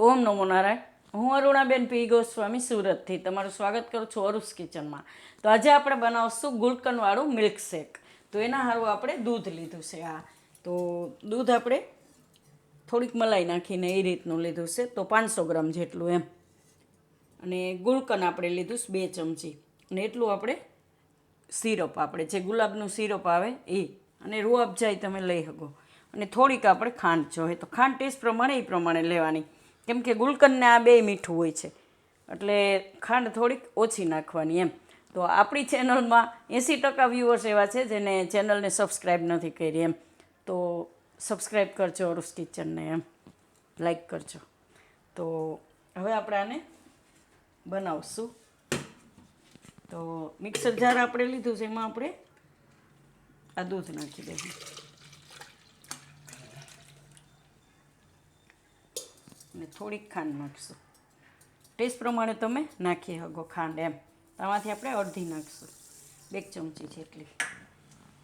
ઓમ નમો નારાયણ. હું અરુણાબેન પી ગોસ્વામી સુરતથી તમારું સ્વાગત કરું છું અરુસ કિચનમાં. તો આજે આપણે બનાવશું ગુલકંદવાળું મિલ્કશેક. તો એના સારું આપણે દૂધ લીધું છે. તો દૂધ આપણે થોડીક મલાઈ નાખીને એ રીતનું લીધું છે, તો 500 ગ્રામ જેટલું એમ. અને ગુલકંદ આપણે લીધું છે 2 ચમચી. અને એટલું આપણે સિરપ, આપણે જે ગુલાબનું સિરપ આવે એ, અને રૂ અફજાઈ તમે લઈ શકો. અને થોડીક આપણે ખાંડ જોઈએ, તો ખાંડ ટેસ્ટ પ્રમાણે એ પ્રમાણે લેવાની, કેમ કે ગુલકંદને આ બે મીઠું હોય છે, એટલે ખાંડ થોડીક ઓછી નાખવાની એમ. તો આપણી ચેનલમાં 80% વ્યૂઅર્સ એવા છે જેને ચેનલને સબસ્ક્રાઈબ નથી કરી એમ. તો સબસ્ક્રાઈબ કરજો અરુસ કિચનને એમ, લાઈક કરજો. તો હવે આપણે આને બનાવશું. તો મિક્સર જાર આપણે લીધું છે, એમાં આપણે આ દૂધ નાખી દઈશું. અને થોડીક ખાંડ નાખીશું, ટેસ્ટ પ્રમાણે તમે નાખી શકો ખાંડ એમ. આમાંથી આપણે અડધી નાખીશું, 1 ચમચી જેટલી.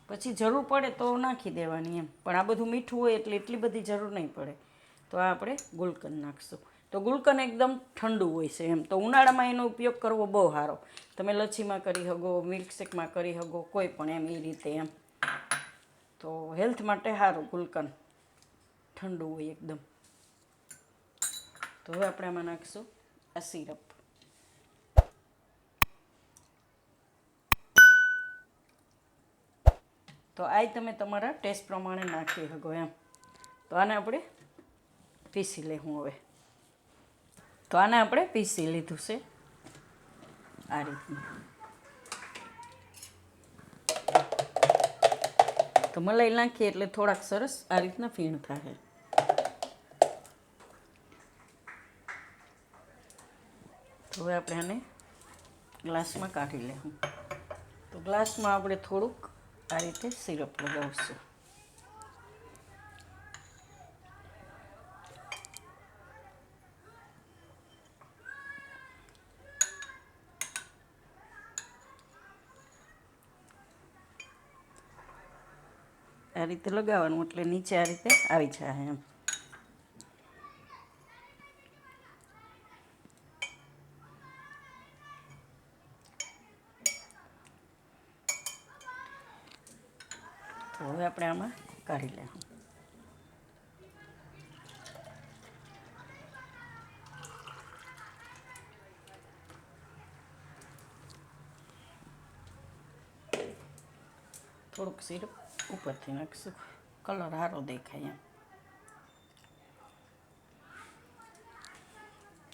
પછી જરૂર પડે તો નાખી દેવાની એમ, પણ આ બધું મીઠું હોય એટલે એટલી બધી જરૂર નહીં પડે. તો આ આપણે ગુલકંદ નાખીશું. તો ગુલકંદ એકદમ ઠંડુ હોય છે એમ, તો ઉનાળામાં એનો ઉપયોગ કરવો બહુ સારો. તમે લચ્છીમાં કરી શકો, મિલ્કશેકમાં કરી શકો, કોઈ પણ એમ એ રીતે એમ. તો હેલ્થ માટે સારું ગુલકંદ, ઠંડુ હોય એકદમ. તો હવે આપણે આમાં નાખીશું આ સિરપ. તો આ તમે તમારા ટેસ્ટ પ્રમાણે નાખી શકો એમ. તો આને આપણે પીસી લેવું હવે. તો આને આપણે પીસી લીધું છે આ રીતનું. તો મલાઈ નાખીએ એટલે થોડાક સરસ આ રીતના ફીણ થાય. તો હવે આપણે આને ગ્લાસમાં કાઢી લેવું. તો ગ્લાસમાં આપણે થોડુંક આ રીતે સિરપ લગાવશું. આ રીતે લગાવવાનું એટલે નીચે આ રીતે આવી જાય એમ. તો હવે આપણે આમાં કાઢી લેવું. થોડુંક સિરપ ઉપરથી નાખીશું, કલર સારો દેખાય એમ.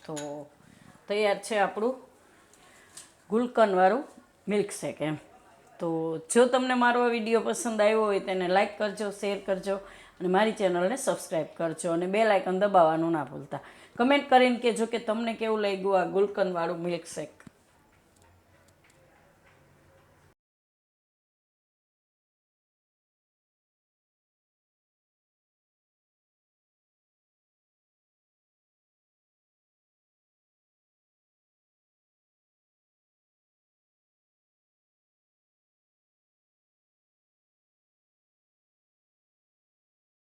તો તૈયાર છે આપણું ગુલકંદવાળું મિલ્કશેક એમ. તો જો તમને મારો આ વિડીયો પસંદ આવ્યો હોય તેને લાઈક કરજો, શેર કરજો, અને મારી ચેનલને સબસ્ક્રાઈબ કરજો, અને બેલ આઇકન દબાવવાનું ના ભૂલતા. કમેન્ટ કરીને કહેજો કે તમને કેવું લાગ્યું આ ગુલકંદવાળું મિલ્કશેક.